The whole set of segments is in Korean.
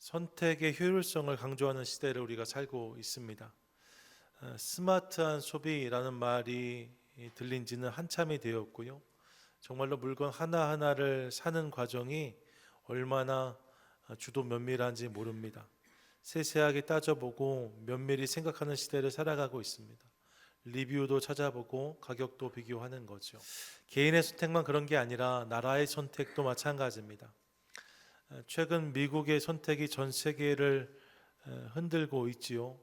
선택의 효율성을 강조하는 시대를 우리가 살고 있습니다. 스마트한 소비라는 말이 들린 지는 한참이 되었고요. 정말로 물건 하나하나를 사는 과정이 얼마나 주도 면밀한지 모릅니다. 세세하게 따져보고 면밀히 생각하는 시대를 살아가고 있습니다. 리뷰도 찾아보고 가격도 비교하는 거죠. 개인의 선택만 그런 게 아니라 나라의 선택도 마찬가지입니다. 최근 미국의 선택이 전 세계를 흔들고 있지요.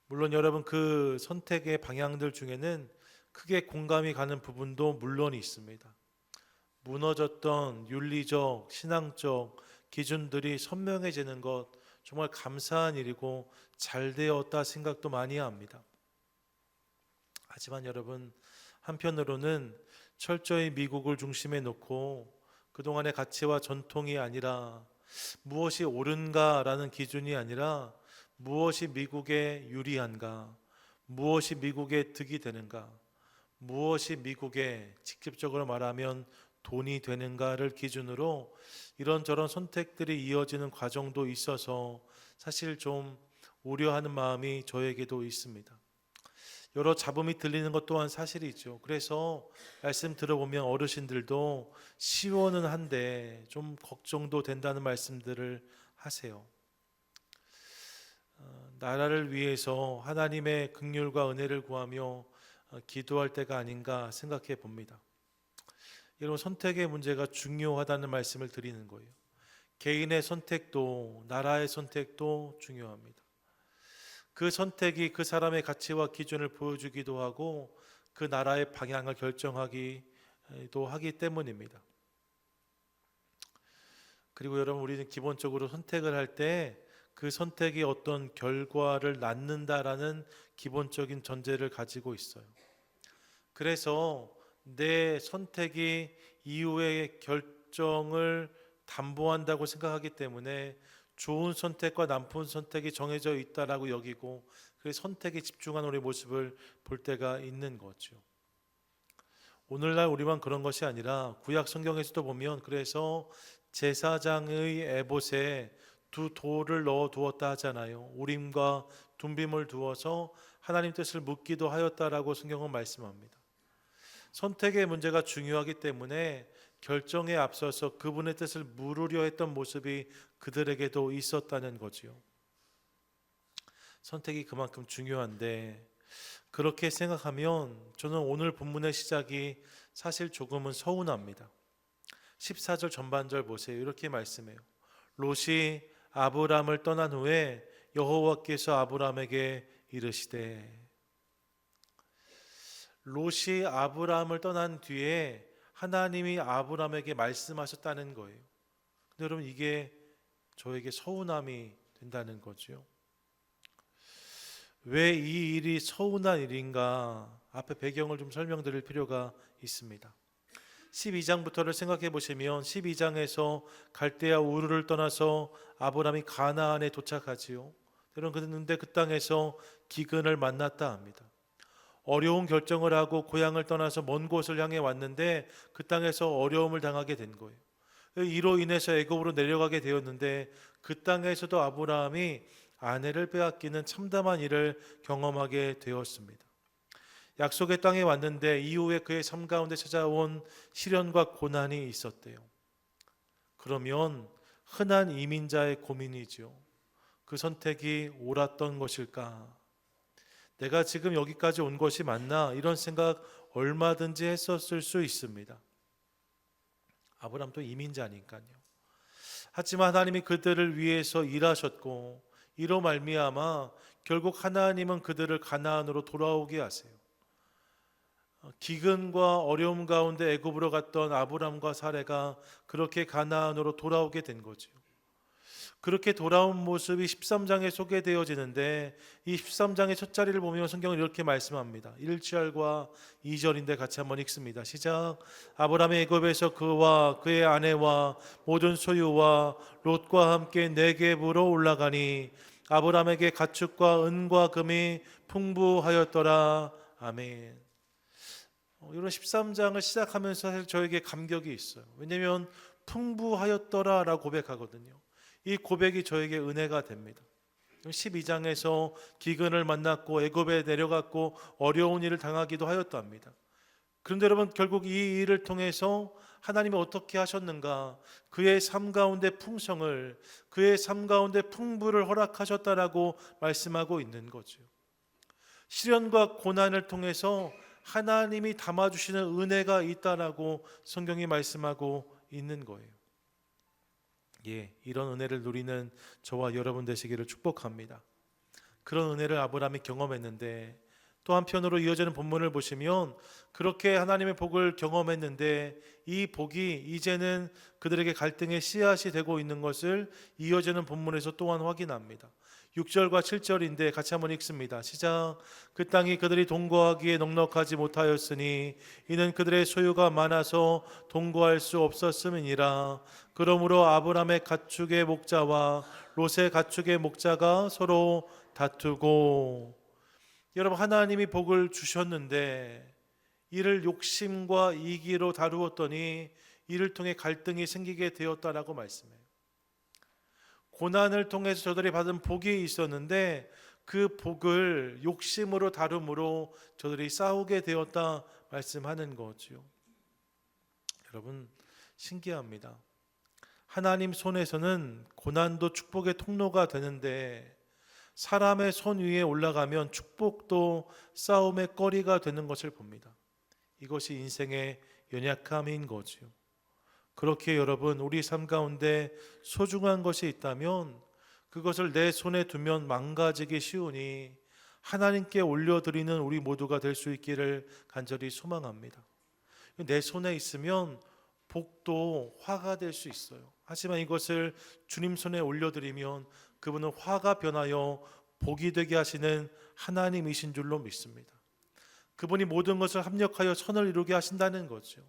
물론 여러분 그 선택의 방향들 중에는 크게 공감이 가는 부분도 물론 있습니다. 무너졌던 윤리적, 신앙적 기준들이 선명해지는 것 정말 감사한 일이고 잘 되었다 생각도 많이 합니다. 하지만 여러분 한편으로는 철저히 미국을 중심에 놓고 그동안의 가치와 전통이 아니라 무엇이 옳은가라는 기준이 아니라 무엇이 미국에 유리한가, 무엇이 미국에 득이 되는가, 무엇이 미국에 직접적으로 말하면 돈이 되는가를 기준으로 이런저런 선택들이 이어지는 과정도 있어서 사실 좀 우려하는 마음이 저에게도 있습니다. 여러 잡음이 들리는 것 또한 사실이죠. 그래서 말씀 들어보면 어르신들도 시원은 한데 좀 걱정도 된다는 말씀들을 하세요. 나라를 위해서 하나님의 긍휼과 은혜를 구하며 기도할 때가 아닌가 생각해 봅니다. 여러분 선택의 문제가 중요하다는 말씀을 드리는 거예요. 개인의 선택도 나라의 선택도 중요합니다. 그 선택이 그 사람의 가치와 기준을 보여주기도 하고 그 나라의 방향을 결정하기도 하기 때문입니다. 그리고 여러분 우리는 기본적으로 선택을 할 때 그 선택이 어떤 결과를 낳는다라는 기본적인 전제를 가지고 있어요. 그래서 내 선택이 이후의 결정을 담보한다고 생각하기 때문에 좋은 선택과 나쁜 선택이 정해져 있다라고 여기고 그 선택에 집중하는 우리 모습을 볼 때가 있는 거죠. 오늘날 우리만 그런 것이 아니라 구약 성경에서도 보면 그래서 제사장의 에봇에 두 돌을 넣어 두었다 하잖아요. 우림과 둠빔을 두어서 하나님 뜻을 묻기도 하였다라고 성경은 말씀합니다. 선택의 문제가 중요하기 때문에 결정에 앞서서 그분의 뜻을 물으려 했던 모습이 그들에게도 있었다는 거지요. 선택이 그만큼 중요한데 그렇게 생각하면 저는 오늘 본문의 시작이 사실 조금은 서운합니다. 14절 전반절 보세요. 이렇게 말씀해요. 롯이 아브람을 떠난 후에 여호와께서 아브람에게 이르시되, 롯이 아브람을 떠난 뒤에 하나님이 아브람에게 말씀하셨다는 거예요. 근데 여러분 이게 저에게 서운함이 된다는 거죠. 왜 이 일이 서운한 일인가? 앞에 배경을 좀 설명드릴 필요가 있습니다. 12장부터를 생각해 보시면 12장에서 갈대아 우르를 떠나서 아브람이 가나안에 도착하지요. 그런데 그 땅에서 기근을 만났다 합니다. 어려운 결정을 하고 고향을 떠나서 먼 곳을 향해 왔는데 그 땅에서 어려움을 당하게 된 거예요. 이로 인해서 애굽으로 내려가게 되었는데 그 땅에서도 아브라함이 아내를 빼앗기는 참담한 일을 경험하게 되었습니다. 약속의 땅에 왔는데 이후에 그의 삶 가운데 찾아온 시련과 고난이 있었대요. 그러면 흔한 이민자의 고민이죠. 그 선택이 옳았던 것일까? 내가 지금 여기까지 온 것이 맞나? 이런 생각 얼마든지 했었을 수 있습니다. 아브람도 이민자니까요. 하지만 하나님이 그들을 위해서 일하셨고 이로 말미암아 결국 하나님은 그들을 가나안으로 돌아오게 하세요. 기근과 어려움 가운데 애굽으로 갔던 아브람과 사레가 그렇게 가나안으로 돌아오게 된 거죠. 그렇게 돌아온 모습이 13장에 소개되어지는데 이 13장의 첫 자리를 보면 성경은 이렇게 말씀합니다. 1절과 2절인데 같이 한번 읽습니다. 시작. 아브라함이 애굽에서 그와 그의 아내와 모든 소유와 롯과 함께 네겝으로 올라가니 아브라함에게 가축과 은과 금이 풍부하였더라. 아멘. 이런 13장을 시작하면서 사실 저에게 감격이 있어요. 왜냐하면 풍부하였더라라고 고백하거든요. 이 고백이 저에게 은혜가 됩니다. 12장에서 기근을 만났고 애굽에 내려갔고 어려운 일을 당하기도 하였답니다. 그런데 여러분, 결국 이 일을 통해서 하나님이 어떻게 하셨는가? 그의 삶 가운데 풍성을, 그의 삶 가운데 풍부를 허락하셨다라고 말씀하고 있는 거죠. 시련과 고난을 통해서 하나님이 담아주시는 은혜가 있다라고 성경이 말씀하고 있는 거예요. 이런 은혜를 누리는 저와 여러분 되시기를 축복합니다. 그런 은혜를 아브라함이 경험했는데, 또 한편으로 이어지는 본문을 보시면 그렇게 하나님의 복을 경험했는데 이 복이 이제는 그들에게 갈등의 씨앗이 되고 있는 것을 이어지는 본문에서 또한 확인합니다. 6절과 7절인데 같이 한번 읽습니다. 시작. 그 땅이 그들이 동거하기에 넉넉하지 못하였으니 이는 그들의 소유가 많아서 동거할 수 없었음이니라. 그러므로 아브라함의 가축의 목자와 롯의 가축의 목자가 서로 다투고. 여러분, 하나님이 복을 주셨는데 이를 욕심과 이기로 다루었더니 이를 통해 갈등이 생기게 되었다라고 말씀해요. 고난을 통해서 저들이 받은 복이 있었는데 그 복을 욕심으로 다룸으로 저들이 싸우게 되었다 말씀하는 거죠. 여러분, 신기합니다. 하나님 손에서는 고난도 축복의 통로가 되는데 사람의 손 위에 올라가면 축복도 싸움의 거리가 되는 것을 봅니다. 이것이 인생의 연약함인 거죠. 그렇게 여러분, 우리 삶 가운데 소중한 것이 있다면 그것을 내 손에 두면 망가지기 쉬우니 하나님께 올려드리는 우리 모두가 될 수 있기를 간절히 소망합니다. 내 손에 있으면 복도 화가 될 수 있어요. 하지만 이것을 주님 손에 올려드리면 그분은 화가 변하여 복이 되게 하시는 하나님이신 줄로 믿습니다. 그분이 모든 것을 합력하여 선을 이루게 하신다는 거죠.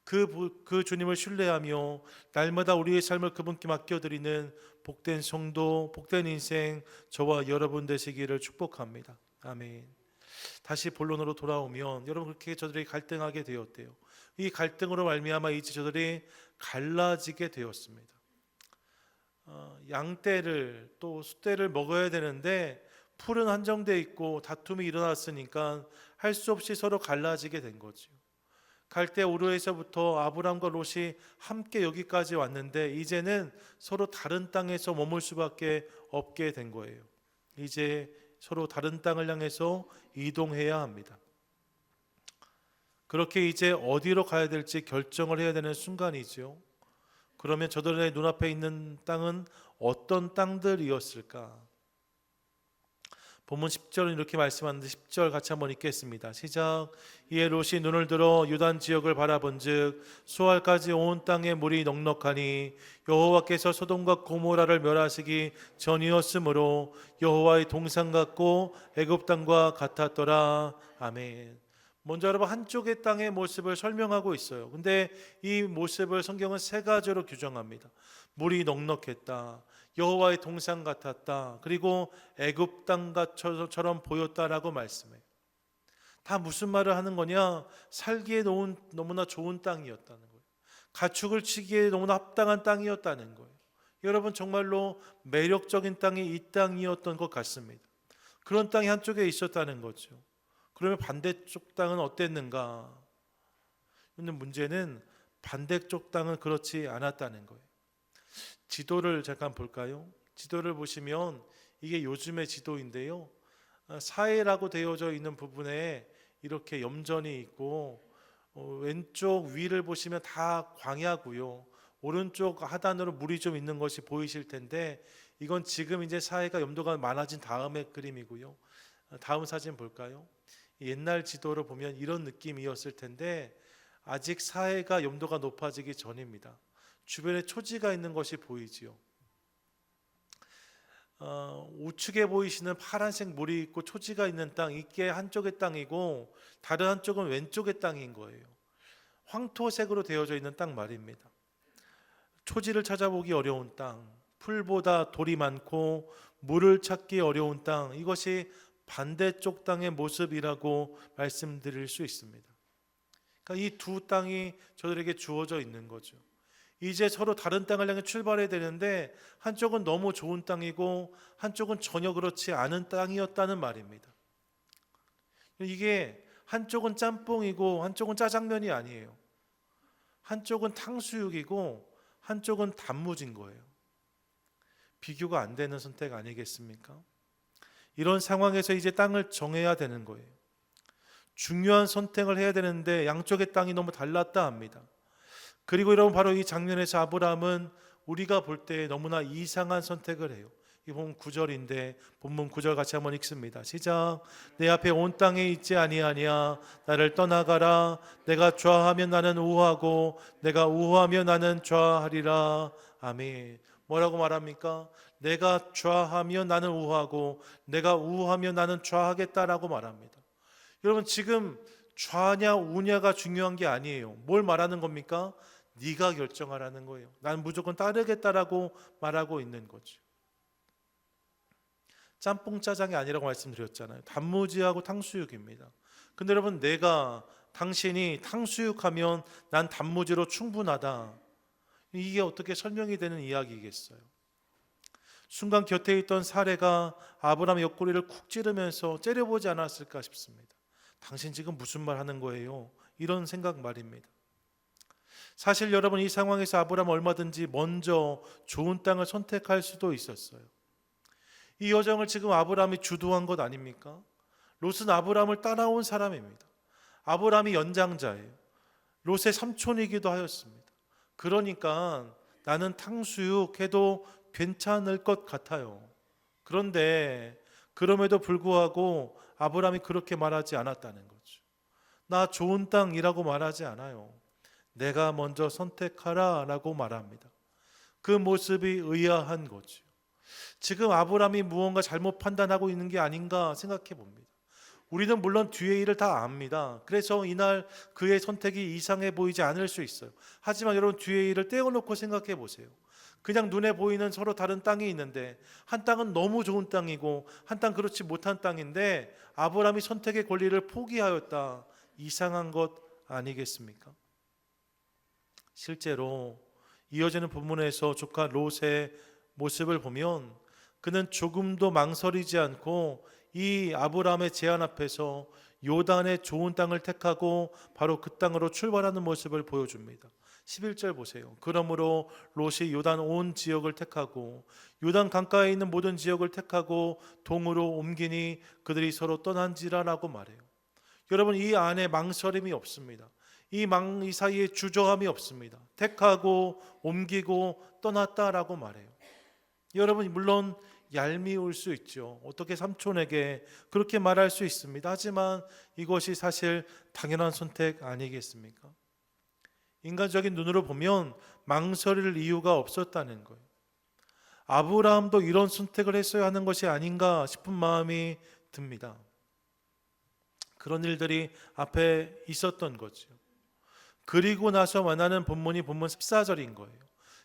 그 주님을 신뢰하며 날마다 우리의 삶을 그분께 맡겨드리는 복된 성도, 복된 인생 저와 여러분 되시기를 축복합니다. 아멘. 다시 본론으로 돌아오면 여러분, 그렇게 저들이 갈등하게 되었대요. 이 갈등으로 말미암아 이제 저들이 갈라지게 되었습니다. 양떼를 또 숫떼를 먹어야 되는데 풀은 한정돼 있고 다툼이 일어났으니까 할 수 없이 서로 갈라지게 된 거죠. 갈대 우르에서부터 아브람과 롯이 함께 여기까지 왔는데 이제는 서로 다른 땅에서 머물 수밖에 없게 된 거예요. 이제 서로 다른 땅을 향해서 이동해야 합니다. 그렇게 이제 어디로 가야 될지 결정을 해야 되는 순간이죠. 그러면 저들의 눈앞에 있는 땅은 어떤 땅들이었을까? 본문 10절은 이렇게 말씀하는데 10절 같이 한번 읽겠습니다. 시작. 이에 롯이 눈을 들어 유단 지역을 바라본즉 수알까지 온 땅에 물이 넉넉하니 여호와께서 소돔과 고모라를 멸하시기 전이었으므로 여호와의 동산 같고 애굽 땅과 같았더라. 아멘. 먼저 여러분, 한쪽의 땅의 모습을 설명하고 있어요. 근데 이 모습을 성경은 세 가지로 규정합니다. 물이 넉넉했다, 여호와의 동산 같았다, 그리고 애굽 땅처럼 보였다라고 말씀해요. 다 무슨 말을 하는 거냐? 살기에 너무나 좋은 땅이었다는 거예요. 가축을 치기에 너무나 합당한 땅이었다는 거예요. 여러분, 정말로 매력적인 땅이 이 땅이었던 것 같습니다. 그런 땅이 한쪽에 있었다는 거죠. 그러면 반대쪽 땅은 어땠는가? 근데 문제는 반대쪽 땅은 그렇지 않았다는 거예요. 지도를 잠깐 볼까요? 지도를 보시면 이게 요즘의 지도인데요. 사해라고 되어져 있는 부분에 이렇게 염전이 있고 왼쪽 위를 보시면 다 광야고요. 오른쪽 하단으로 물이 좀 있는 것이 보이실 텐데 이건 지금 이제 사해가 염도가 많아진 다음의 그림이고요. 다음 사진 볼까요? 옛날 지도를 보면 이런 느낌이었을 텐데 아직 사해가 염도가 높아지기 전입니다. 주변에 초지가 있는 것이 보이지요. 우측에 보이시는 파란색 물이 있고 초지가 있는 땅, 이게 한쪽의 땅이고 다른 한쪽은 왼쪽의 땅인 거예요. 황토색으로 되어져 있는 땅 말입니다. 초지를 찾아보기 어려운 땅, 풀보다 돌이 많고 물을 찾기 어려운 땅, 이것이 반대쪽 땅의 모습이라고 말씀드릴 수 있습니다. 그러니까 이 두 땅이 저들에게 주어져 있는 거죠. 이제 서로 다른 땅을 향해 출발해야 되는데 한쪽은 너무 좋은 땅이고 한쪽은 전혀 그렇지 않은 땅이었다는 말입니다. 이게 한쪽은 짬뽕이고 한쪽은 짜장면이 아니에요. 한쪽은 탕수육이고 한쪽은 단무지인 거예요. 비교가 안 되는 선택 아니겠습니까? 이런 상황에서 이제 땅을 정해야 되는 거예요. 중요한 선택을 해야 되는데 양쪽의 땅이 너무 달랐다 합니다. 그리고 여러분 바로 이 장면에서 아브라함은 우리가 볼 때 너무나 이상한 선택을 해요. 이 본문 9절인데 본문 9절 같이 한번 읽습니다. 시작. 내 앞에 온 땅에 있지 아니하냐 나를 떠나가라. 내가 좌하면 나는 우하고 내가 우하면 나는 좌하리라. 아멘. 뭐라고 말합니까? 내가 좌하면 나는 우하고 내가 우하면 나는 좌하겠다라고 말합니다. 여러분 지금 좌냐 우냐가 중요한 게 아니에요. 뭘 말하는 겁니까? 네가 결정하라는 거예요. 난 무조건 따르겠다라고 말하고 있는 거죠. 짬뽕 짜장이 아니라고 말씀드렸잖아요. 단무지하고 탕수육입니다. 근데 여러분 당신이 탕수육하면 난 단무지로 충분하다. 이게 어떻게 설명이 되는 이야기겠어요? 순간 곁에 있던 사례가 아브라함의 옆구리를 쿡 찌르면서 째려보지 않았을까 싶습니다. 당신 지금 무슨 말 하는 거예요? 이런 생각 말입니다. 사실 여러분 이 상황에서 아브라함은 얼마든지 먼저 좋은 땅을 선택할 수도 있었어요. 이 여정을 지금 아브라함이 주도한 것 아닙니까? 롯은 아브라함을 따라온 사람입니다. 아브라함이 연장자예요. 롯의 삼촌이기도 하였습니다. 그러니까 나는 탕수육 해도 괜찮을 것 같아요. 그런데 그럼에도 불구하고 아브라함이 그렇게 말하지 않았다는 거죠. 나 좋은 땅이라고 말하지 않아요. 내가 먼저 선택하라 라고 말합니다. 그 모습이 의아한 거죠. 지금 아브라함이 무언가 잘못 판단하고 있는 게 아닌가 생각해 봅니다. 우리는 물론 뒤의 일을 다 압니다. 그래서 이날 그의 선택이 이상해 보이지 않을 수 있어요. 하지만 여러분 뒤의 일을 떼어놓고 생각해 보세요. 그냥 눈에 보이는 서로 다른 땅이 있는데 한 땅은 너무 좋은 땅이고 한 땅 그렇지 못한 땅인데 아브라함이 선택의 권리를 포기하였다. 이상한 것 아니겠습니까? 실제로 이어지는 본문에서 조카 롯의 모습을 보면 그는 조금도 망설이지 않고 이 아브라함의 제안 앞에서 요단의 좋은 땅을 택하고 바로 그 땅으로 출발하는 모습을 보여줍니다. 11절 보세요. 그러므로 롯이 요단 온 지역을 택하고 요단 강가에 있는 모든 지역을 택하고 동으로 옮기니 그들이 서로 떠난지라라고 말해요. 여러분 이 안에 망설임이 없습니다. 이 사이에 주저함이 없습니다. 택하고 옮기고 떠났다라고 말해요. 여러분 물론 얄미울 수 있죠. 어떻게 삼촌에게 그렇게 말할 수 있습니다. 하지만 이것이 사실 당연한 선택 아니겠습니까? 인간적인 눈으로 보면 망설일 이유가 없었다는 거예요. 아브라함도 이런 선택을 했어야 하는 것이 아닌가 싶은 마음이 듭니다. 그런 일들이 앞에 있었던 거죠. 그리고 나서 만나는 본문이 본문 14절인 거예요.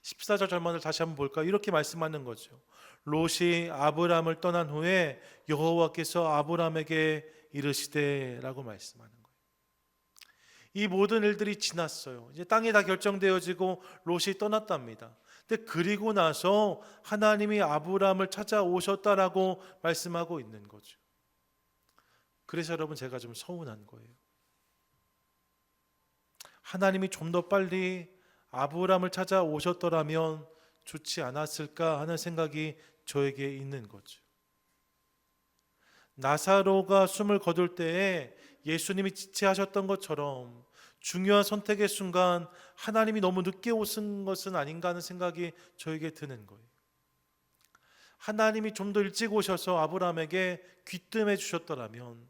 14절 절반을 다시 한번 볼까요? 이렇게 말씀하는 거죠. 롯이 아브라함을 떠난 후에 여호와께서 아브라함에게 이르시되 라고 말씀하는 거예요. 이 모든 일들이 지났어요. 이제 땅이 다 결정되어지고 롯이 떠났답니다. 근데 그리고 나서 하나님이 아브라함을 찾아오셨다라고 말씀하고 있는 거죠. 그래서 여러분 제가 좀 서운한 거예요. 하나님이 좀 더 빨리 아브라함을 찾아오셨더라면 좋지 않았을까 하는 생각이 저에게 있는 거죠. 나사로가 숨을 거둘 때에 예수님이 지체하셨던 것처럼 중요한 선택의 순간 하나님이 너무 늦게 오신 것은 아닌가 하는 생각이 저에게 드는 거예요. 하나님이 좀 더 일찍 오셔서 아브라함에게 귀뜸해 주셨더라면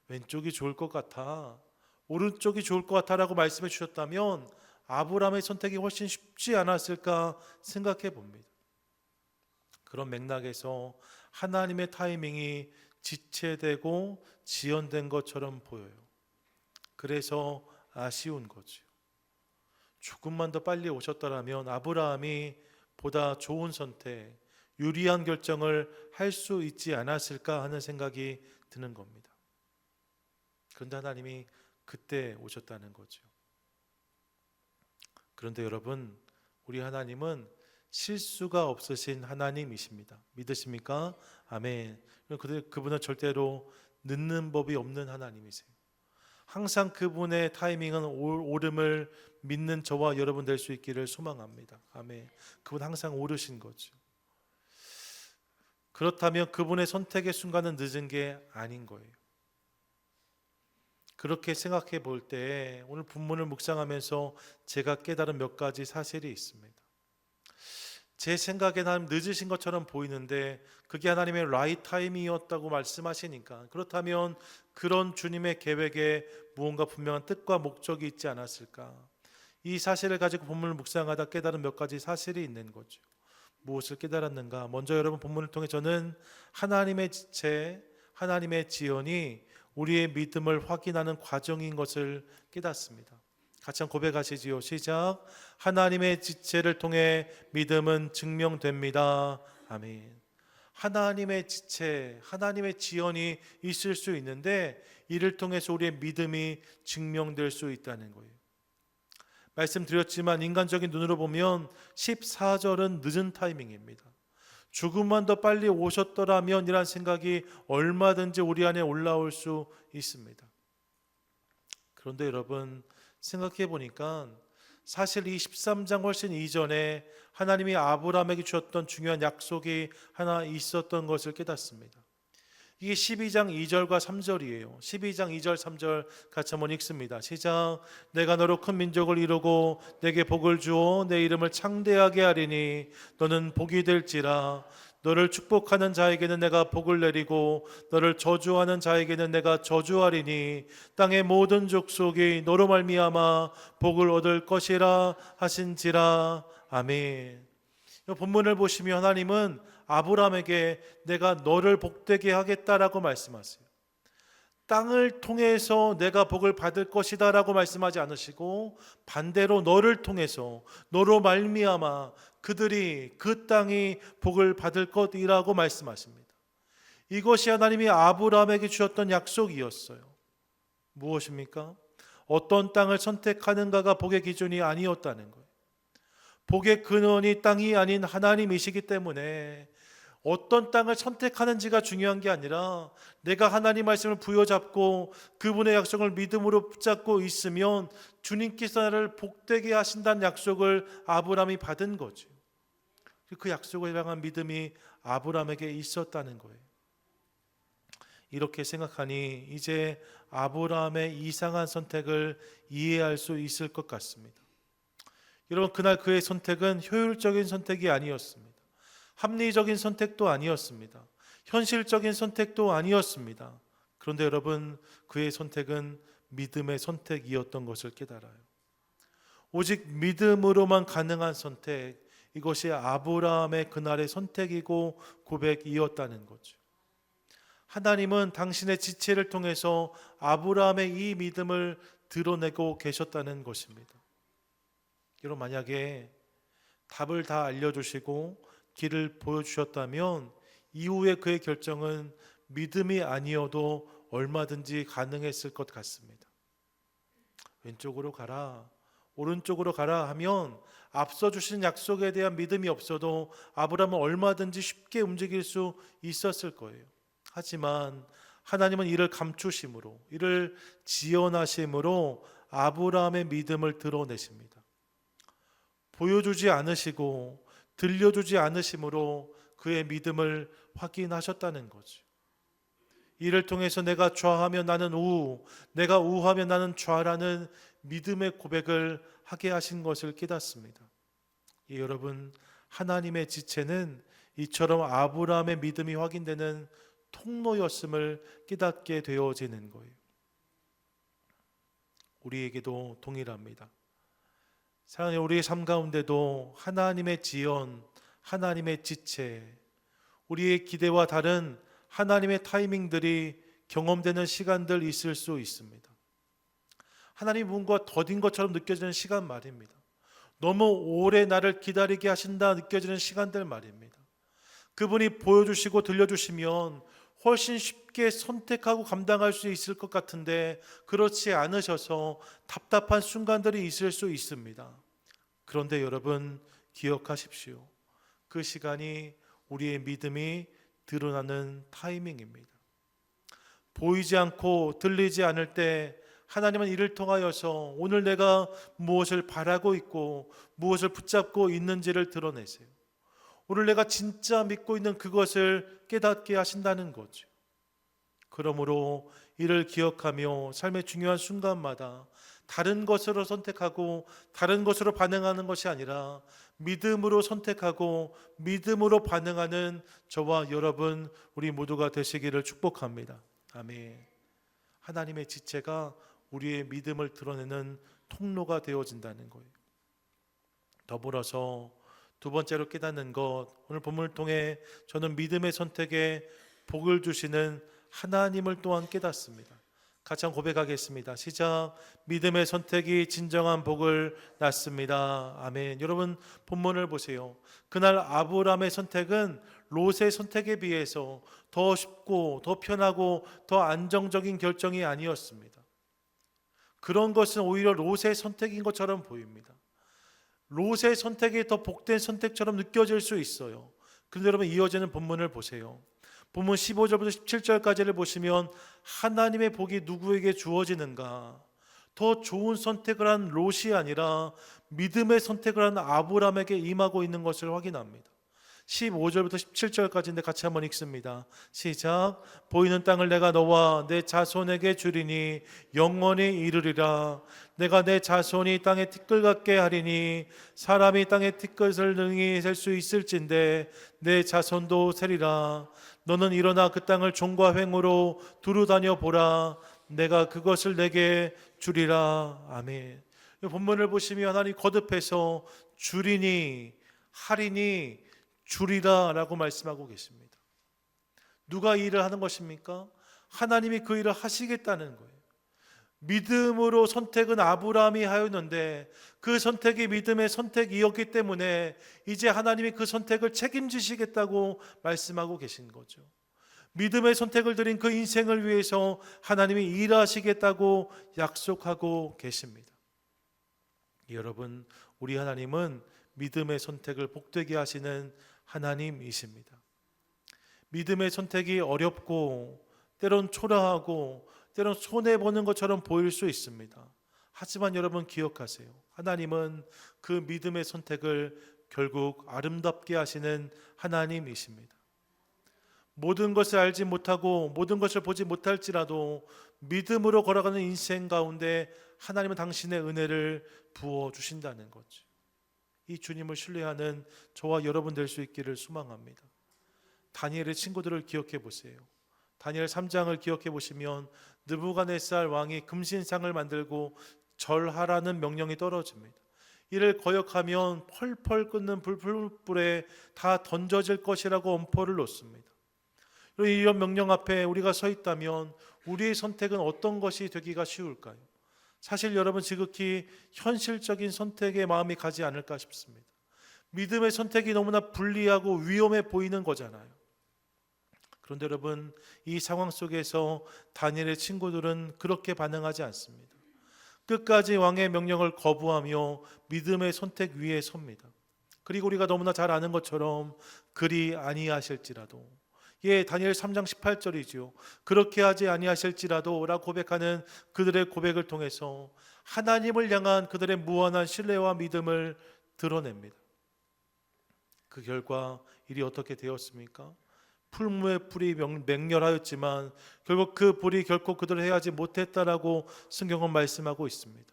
왼쪽이 좋을 것 같아, 오른쪽이 좋을 것 같아라고 말씀해 주셨다면 아브라함의 선택이 훨씬 쉽지 않았을까 생각해 봅니다. 그런 맥락에서 하나님의 타이밍이 지체되고 지연된 것처럼 보여요. 그래서 아쉬운 거죠. 조금만 더 빨리 오셨더라면 아브라함이 보다 좋은 선택, 유리한 결정을 할 수 있지 않았을까 하는 생각이 드는 겁니다. 그런데 하나님이 그때 오셨다는 거죠. 그런데 여러분 우리 하나님은 실수가 없으신 하나님이십니다. 믿으십니까? 아멘. 그분은 절대로 늦는 법이 없는 하나님이세요. 항상 그분의 타이밍은 옳음을 믿는 저와 여러분 될 수 있기를 소망합니다. 아멘. 그분 항상 옳으신 거죠. 그렇다면 그분의 선택의 순간은 늦은 게 아닌 거예요. 그렇게 생각해 볼 때 오늘 본문을 묵상하면서 제가 깨달은 몇 가지 사실이 있습니다. 제 생각에는 하나님 늦으신 것처럼 보이는데 그게 하나님의 라이트 타임이었다고 말씀하시니까, 그렇다면 그런 주님의 계획에 무언가 분명한 뜻과 목적이 있지 않았을까? 이 사실을 가지고 본문을 묵상하다 깨달은 몇 가지 사실이 있는 거죠. 무엇을 깨달았는가? 먼저 여러분, 본문을 통해 저는 하나님의 지체, 하나님의 지연이 우리의 믿음을 확인하는 과정인 것을 깨닫습니다. 같이 한번 고백하시지요. 시작. 하나님의 지체를 통해 믿음은 증명됩니다. 아멘. 하나님의 지체, 하나님의 지연이 있을 수 있는데 이를 통해서 우리의 믿음이 증명될 수 있다는 거예요. 말씀드렸지만 인간적인 눈으로 보면 14절은 늦은 타이밍입니다. 조금만 더 빨리 오셨더라면 이란 생각이 얼마든지 우리 안에 올라올 수 있습니다. 그런데 여러분, 생각해 보니까 사실 이 13장 훨씬 이전에 하나님이 아브라함에게 주셨던 중요한 약속이 하나 있었던 것을 깨닫습니다. 이게 12장 2절과 3절이에요. 12장 2절 3절 같이 한번 읽습니다. 시작. 내가 너로 큰 민족을 이루고 내게 복을 주어 내 이름을 창대하게 하리니 너는 복이 될지라. 너를 축복하는 자에게는 내가 복을 내리고 너를 저주하는 자에게는 내가 저주하리니 땅의 모든 족속이 너로 말미암아 복을 얻을 것이라 하신지라. 아멘. 이 본문을 보시면 하나님은 아브라함에게 내가 너를 복되게 하겠다라고 말씀하세요. 땅을 통해서 내가 복을 받을 것이다 라고 말씀하지 않으시고 반대로 너를 통해서, 너로 말미암아 그들이, 그 땅이 복을 받을 것이라고 말씀하십니다. 이것이 하나님이 아브라함에게 주셨던 약속이었어요. 무엇입니까? 어떤 땅을 선택하는가가 복의 기준이 아니었다는 거예요. 복의 근원이 땅이 아닌 하나님이시기 때문에 어떤 땅을 선택하는지가 중요한 게 아니라 내가 하나님 말씀을 부여잡고 그분의 약속을 믿음으로 붙잡고 있으면 주님께서 나를 복되게 하신다는 약속을 아브라함이 받은 거죠. 그 약속을 향한 믿음이 아브라함에게 있었다는 거예요. 이렇게 생각하니 이제 아브라함의 이상한 선택을 이해할 수 있을 것 같습니다. 여러분, 그날 그의 선택은 효율적인 선택이 아니었습니다. 합리적인 선택도 아니었습니다. 현실적인 선택도 아니었습니다. 그런데 여러분, 그의 선택은 믿음의 선택이었던 것을 깨달아요. 오직 믿음으로만 가능한 선택, 이것이 아브라함의 그날의 선택이고 고백이었다는 거죠. 하나님은 당신의 지체를 통해서 아브라함의 이 믿음을 드러내고 계셨다는 것입니다. 여러분, 만약에 답을 다 알려주시고 길을 보여주셨다면 이후에 그의 결정은 믿음이 아니어도 얼마든지 가능했을 것 같습니다. 왼쪽으로 가라, 오른쪽으로 가라 하면 앞서 주신 약속에 대한 믿음이 없어도 아브라함은 얼마든지 쉽게 움직일 수 있었을 거예요. 하지만 하나님은 이를 감추심으로, 이를 지연하심으로 아브라함의 믿음을 드러내십니다. 보여주지 않으시고 들려주지 않으심으로 그의 믿음을 확인하셨다는 거죠. 이를 통해서 내가 좌하면 나는 우, 내가 우하면 나는 좌라는 믿음의 고백을 하게 하신 것을 깨닫습니다. 여러분, 하나님의 지체는 이처럼 아브라함의 믿음이 확인되는 통로였음을 깨닫게 되어지는 거예요. 우리에게도 동일합니다. 사랑하는 우리의 삶 가운데도 하나님의 지연, 하나님의 지체, 우리의 기대와 다른 하나님의 타이밍들이 경험되는 시간들 있을 수 있습니다. 하나님이 뭔가 더딘 것처럼 느껴지는 시간 말입니다. 너무 오래 나를 기다리게 하신다 느껴지는 시간들 말입니다. 그분이 보여주시고 들려주시면 훨씬 쉽게 선택하고 감당할 수 있을 것 같은데 그렇지 않으셔서 답답한 순간들이 있을 수 있습니다. 그런데 여러분, 기억하십시오. 그 시간이 우리의 믿음이 드러나는 타이밍입니다. 보이지 않고 들리지 않을 때 하나님은 이를 통하여서 오늘 내가 무엇을 바라고 있고 무엇을 붙잡고 있는지를 드러내세요. 오늘 내가 진짜 믿고 있는 그것을 깨닫게 하신다는 거죠. 그러므로 이를 기억하며 삶의 중요한 순간마다 다른 것으로 선택하고 다른 것으로 반응하는 것이 아니라 믿음으로 선택하고 믿음으로 반응하는 저와 여러분 우리 모두가 되시기를 축복합니다. 아멘. 하나님의 지체가 우리의 믿음을 드러내는 통로가 되어진다는 거예요. 더불어서 두 번째로 깨닫는 것, 오늘 본문을 통해 저는 믿음의 선택에 복을 주시는 하나님을 또한 깨닫습니다. 같이 한번 고백하겠습니다. 시작. 믿음의 선택이 진정한 복을 낳습니다. 아멘. 여러분 본문을 보세요. 그날 아브라함의 선택은 롯의 선택에 비해서 더 쉽고 더 편하고 더 안정적인 결정이 아니었습니다. 그런 것은 오히려 롯의 선택인 것처럼 보입니다. 롯의 선택이 더 복된 선택처럼 느껴질 수 있어요. 그런데 여러분 이어지는 본문을 보세요. 본문 15절부터 17절까지를 보시면 하나님의 복이 누구에게 주어지는가? 더 좋은 선택을 한 롯이 아니라 믿음의 선택을 한 아브라함에게 임하고 있는 것을 확인합니다. 15절부터 17절까지인데 같이 한번 읽습니다. 시작. 보이는 땅을 내가 너와 내 자손에게 주리니 영원히 이르리라. 내가 내 자손이 땅의 티끌 같게 하리니 사람이 땅의 티끌을 능히 셀 수 있을진데 내 자손도 세리라. 너는 일어나 그 땅을 종과 횡으로 두루 다녀 보라. 내가 그것을 내게 주리라. 아멘. 이 본문을 보시면 하나님 거듭해서 주리니 하리니 주리라 라고 말씀하고 계십니다. 누가 이 일을 하는 것입니까? 하나님이 그 일을 하시겠다는 거예요. 믿음으로 선택은 아브라함이 하였는데 그 선택이 믿음의 선택이었기 때문에 이제 하나님이 그 선택을 책임지시겠다고 말씀하고 계신 거죠. 믿음의 선택을 드린 그 인생을 위해서 하나님이 일하시겠다고 약속하고 계십니다. 여러분, 우리 하나님은 믿음의 선택을 복되게 하시는 하나님이십니다. 믿음의 선택이 어렵고 때론 초라하고 때론 손해보는 것처럼 보일 수 있습니다. 하지만 여러분 기억하세요. 하나님은 그 믿음의 선택을 결국 아름답게 하시는 하나님이십니다. 모든 것을 알지 못하고 모든 것을 보지 못할지라도 믿음으로 걸어가는 인생 가운데 하나님은 당신의 은혜를 부어주신다는 거죠. 이 주님을 신뢰하는 저와 여러분 될 수 있기를 소망합니다. 다니엘의 친구들을 기억해 보세요. 다니엘 3장을 기억해 보시면 느부갓네살 왕이 금신상을 만들고 절하라는 명령이 떨어집니다. 이를 거역하면 펄펄 끓는 불불불에 다 던져질 것이라고 엄포를 놓습니다. 이런 명령 앞에 우리가 서 있다면 우리의 선택은 어떤 것이 되기가 쉬울까요? 사실 여러분 지극히 현실적인 선택에 마음이 가지 않을까 싶습니다. 믿음의 선택이 너무나 불리하고 위험해 보이는 거잖아요. 그런데 여러분 이 상황 속에서 다니엘의 친구들은 그렇게 반응하지 않습니다. 끝까지 왕의 명령을 거부하며 믿음의 선택 위에 섭니다. 그리고 우리가 너무나 잘 아는 것처럼 그리 아니하실지라도, 다니엘 3장 18절이죠. 그렇게 하지 아니하실지라도 라고 고백하는 그들의 고백을 통해서 하나님을 향한 그들의 무한한 신뢰와 믿음을 드러냅니다. 그 결과 일이 어떻게 되었습니까? 풀무의 불이 맹렬하였지만 결국 그 불이 결코 그들을 해하지 못했다라고 성경은 말씀하고 있습니다.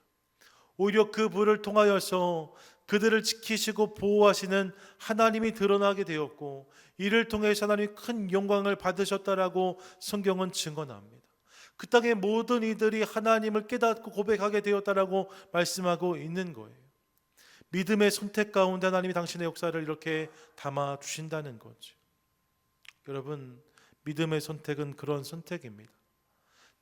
오히려 그 불을 통하여서 그들을 지키시고 보호하시는 하나님이 드러나게 되었고 이를 통해서 하나님이 큰 영광을 받으셨다라고 성경은 증언합니다. 그 땅의 모든 이들이 하나님을 깨닫고 고백하게 되었다라고 말씀하고 있는 거예요. 믿음의 선택 가운데 하나님이 당신의 역사를 이렇게 담아 주신다는 거죠. 여러분, 믿음의 선택은 그런 선택입니다.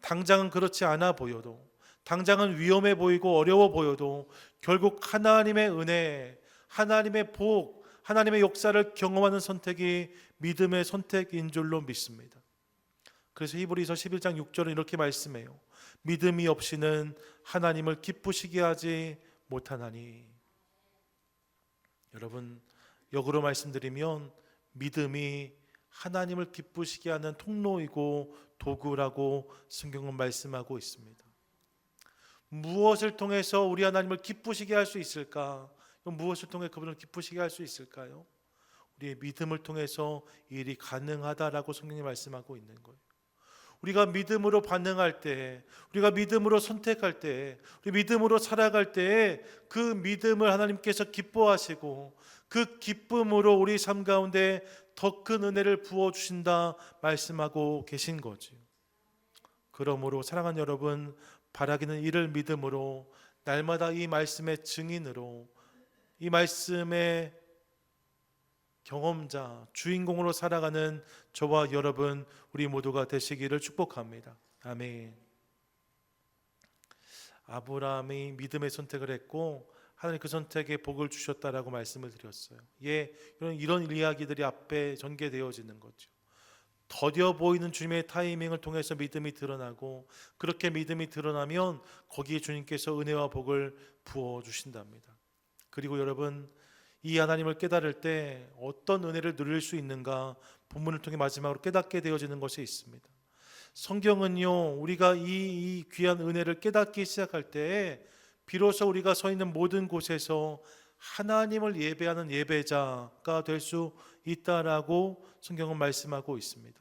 당장은 그렇지 않아 보여도, 당장은 위험해 보이고 어려워 보여도 결국 하나님의 은혜, 하나님의 복, 하나님의 역사를 경험하는 선택이 믿음의 선택인 줄로 믿습니다. 그래서 히브리서 11장 6절은 이렇게 말씀해요. 믿음이 없이는 하나님을 기쁘시게 하지 못하나니. 여러분, 역으로 말씀드리면 믿음이 하나님을 기쁘시게 하는 통로이고 도구라고 성경은 말씀하고 있습니다. 무엇을 통해서 우리 하나님을 기쁘시게 할 수 있을까? 무엇을 통해 그분을 기쁘시게 할 수 있을까요? 우리의 믿음을 통해서 이 일이 가능하다라고 성경이 말씀하고 있는 거예요. 우리가 믿음으로 반응할 때, 우리가 믿음으로 선택할 때, 우리 믿음으로 살아갈 때에 그 믿음을 하나님께서 기뻐하시고 그 기쁨으로 우리 삶 가운데 더 큰 은혜를 부어주신다 말씀하고 계신 거죠. 그러므로 사랑하는 여러분, 바라기는 이를 믿음으로 날마다 이 말씀의 증인으로, 이 말씀의 경험자, 주인공으로 살아가는 저와 여러분, 우리 모두가 되시기를 축복합니다. 아멘. 아브라함이 믿음의 선택을 했고 하나님 그 선택에 복을 주셨다라고 말씀을 드렸어요. 이런 이야기들이 앞에 전개되어지는 거죠. 더뎌 보이는 주님의 타이밍을 통해서 믿음이 드러나고, 그렇게 믿음이 드러나면 거기에 주님께서 은혜와 복을 부어 주신답니다. 그리고 여러분, 이 하나님을 깨달을 때 어떤 은혜를 누릴 수 있는가, 본문을 통해 마지막으로 깨닫게 되어지는 것이 있습니다. 성경은요, 우리가 이 귀한 은혜를 깨닫기 시작할 때 비로소 우리가 서 있는 모든 곳에서 하나님을 예배하는 예배자가 될 수 있다라고 성경은 말씀하고 있습니다.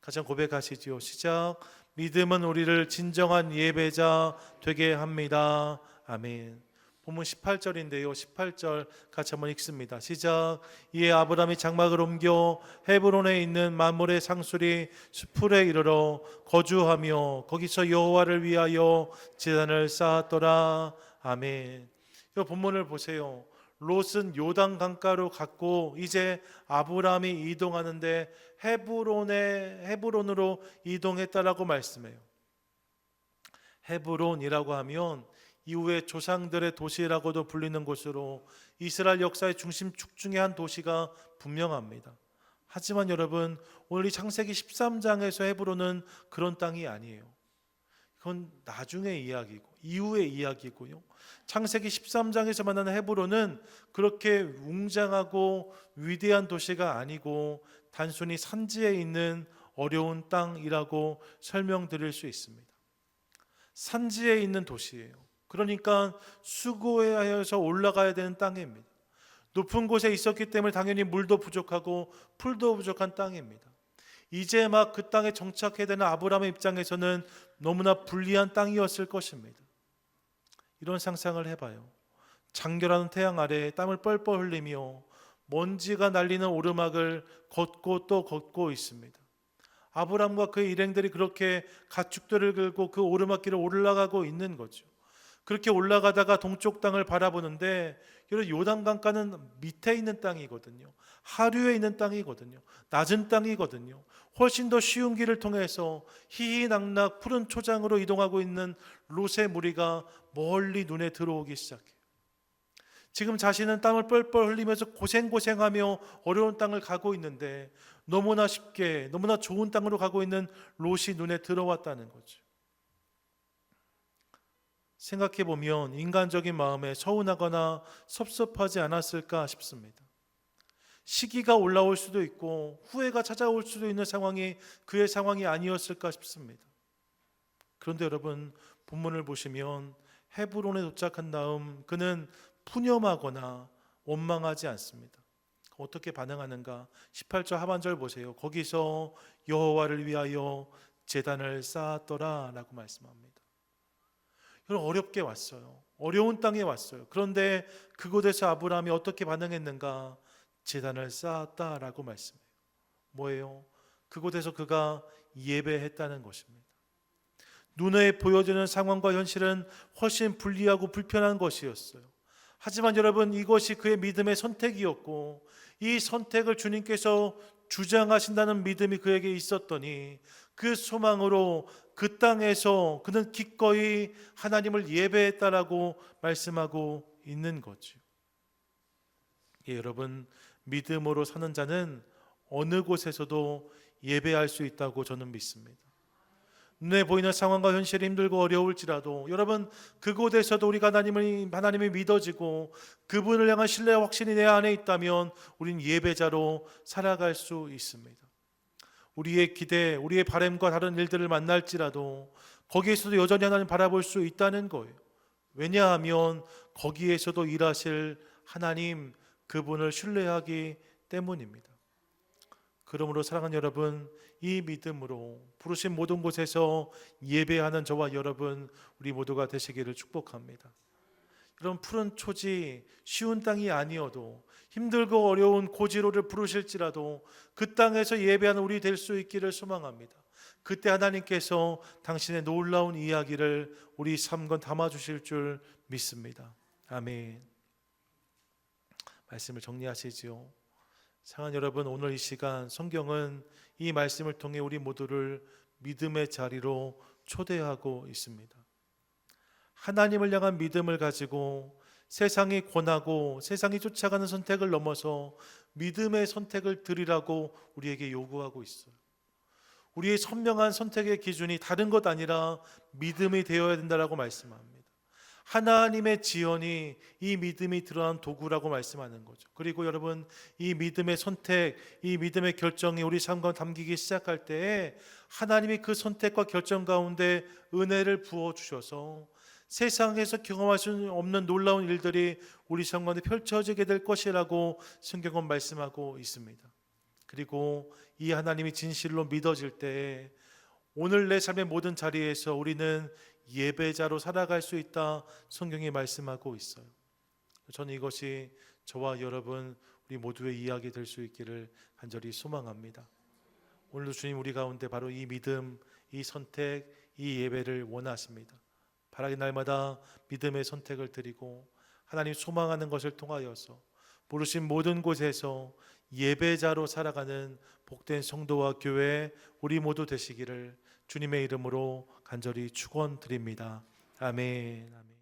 같이 고백하시지요. 시작. 믿음은 우리를 진정한 예배자 되게 합니다. 아멘. 본문 18절인데요. 18절 같이 한번 읽습니다. 시작. 이에 아브라함이 장막을 옮겨 헤브론에 있는 만물의 상수리 수풀에 이르러 거주하며 거기서 여호와를 위하여 제단을 쌓았더라. 아멘. 이 본문을 보세요. 롯은 요단 강가로 갔고 이제 아브라함이 이동하는데 헤브론으로 이동했다라고 말씀해요. 헤브론이라고 하면 이후에 조상들의 도시라고도 불리는 곳으로 이스라엘 역사의 중심축 중의 한 도시가 분명합니다. 하지만 여러분, 오늘 이 창세기 13장에서 헤브론은 그런 땅이 아니에요. 그건 나중의 이야기고 이후의 이야기고요. 창세기 13장에서 만나는 헤브론은 그렇게 웅장하고 위대한 도시가 아니고 단순히 산지에 있는 어려운 땅이라고 설명드릴 수 있습니다. 산지에 있는 도시예요. 그러니까 수고해서 올라가야 되는 땅입니다. 높은 곳에 있었기 때문에 당연히 물도 부족하고 풀도 부족한 땅입니다. 이제 막 그 땅에 정착해야 되는 아브라함의 입장에서는 너무나 불리한 땅이었을 것입니다. 이런 상상을 해봐요. 장결하는 태양 아래 땀을 뻘뻘 흘리며 먼지가 날리는 오르막을 걷고 또 걷고 있습니다. 아브라함과 그의 일행들이 그렇게 가축들을 끌고 그 오르막길을 올라가고 있는 거죠. 그렇게 올라가다가 동쪽 땅을 바라보는데 요단강가는 밑에 있는 땅이거든요. 하류에 있는 땅이거든요. 낮은 땅이거든요. 훨씬 더 쉬운 길을 통해서 희희낙낙 푸른 초장으로 이동하고 있는 롯의 무리가 멀리 눈에 들어오기 시작해요. 지금 자신은 땀을 뻘뻘 흘리면서 고생하며 어려운 땅을 가고 있는데 너무나 쉽게 너무나 좋은 땅으로 가고 있는 롯이 눈에 들어왔다는 거죠. 생각해보면 인간적인 마음에 서운하거나 섭섭하지 않았을까 싶습니다. 시기가 올라올 수도 있고 후회가 찾아올 수도 있는 상황이 그의 상황이 아니었을까 싶습니다. 그런데 여러분, 본문을 보시면 헤브론에 도착한 다음 그는 푸념하거나 원망하지 않습니다. 어떻게 반응하는가? 18절 하반절 보세요. 거기서 여호와를 위하여 제단을 쌓았더라 라고 말씀합니다. 어렵게 왔어요. 어려운 땅에 왔어요. 그런데 그곳에서 아브라함이 어떻게 반응했는가? 제단을 쌓았다라고 말씀해요. 뭐예요? 그곳에서 그가 예배했다는 것입니다. 눈에 보여지는 상황과 현실은 훨씬 불리하고 불편한 것이었어요. 하지만 여러분, 이것이 그의 믿음의 선택이었고 이 선택을 주님께서 주장하신다는 믿음이 그에게 있었더니 그 소망으로 그 땅에서 그는 기꺼이 하나님을 예배했다라고 말씀하고 있는 거죠. 여러분, 믿음으로 사는 자는 어느 곳에서도 예배할 수 있다고 저는 믿습니다. 눈에 보이는 상황과 현실이 힘들고 어려울지라도 여러분 그곳에서도 우리가 하나님이 믿어지고 그분을 향한 신뢰와 확신이 내 안에 있다면 우린 예배자로 살아갈 수 있습니다. 우리의 기대, 우리의 바람과 다른 일들을 만날지라도 거기에서도 여전히 하나님 바라볼 수 있다는 거예요. 왜냐하면 거기에서도 일하실 하나님 그분을 신뢰하기 때문입니다. 그러므로 사랑하는 여러분, 이 믿음으로 부르신 모든 곳에서 예배하는 저와 여러분 우리 모두가 되시기를 축복합니다. 여러분, 푸른 초지 쉬운 땅이 아니어도 힘들고 어려운 고지로를 부르실지라도 그 땅에서 예배하는 우리 될 수 있기를 소망합니다. 그때 하나님께서 당신의 놀라운 이야기를 우리 삶과 담아주실 줄 믿습니다. 아멘. 말씀을 정리하시지요. 사랑하는 여러분, 오늘 이 시간 성경은 이 말씀을 통해 우리 모두를 믿음의 자리로 초대하고 있습니다. 하나님을 향한 믿음을 가지고 세상이 권하고 세상이 쫓아가는 선택을 넘어서 믿음의 선택을 드리라고 우리에게 요구하고 있어요. 우리의 선명한 선택의 기준이 다른 것 아니라 믿음이 되어야 된다라고 말씀합니다. 하나님의 지연이 이 믿음이 드러난 도구라고 말씀하는 거죠. 그리고 여러분, 이 믿음의 선택, 이 믿음의 결정이 우리 삶과 담기기 시작할 때에 하나님이 그 선택과 결정 가운데 은혜를 부어주셔서 세상에서 경험할 수 없는 놀라운 일들이 우리 삶 가운데 펼쳐지게 될 것이라고 성경은 말씀하고 있습니다. 그리고 이 하나님이 진실로 믿어질 때에 오늘 내 삶의 모든 자리에서 우리는 예배자로 살아갈 수 있다 성경이 말씀하고 있어요. 저는 이것이 저와 여러분 우리 모두의 이야기 될 수 있기를 간절히 소망합니다. 오늘도 주님 우리 가운데 바로 이 믿음, 이 선택, 이 예배를 원하십니다. 바라기 날마다 믿음의 선택을 드리고 하나님 소망하는 것을 통하여서 부르신 모든 곳에서 예배자로 살아가는 복된 성도와 교회 우리 모두 되시기를 주님의 이름으로 간절히 축원드립니다. 아멘. 아멘.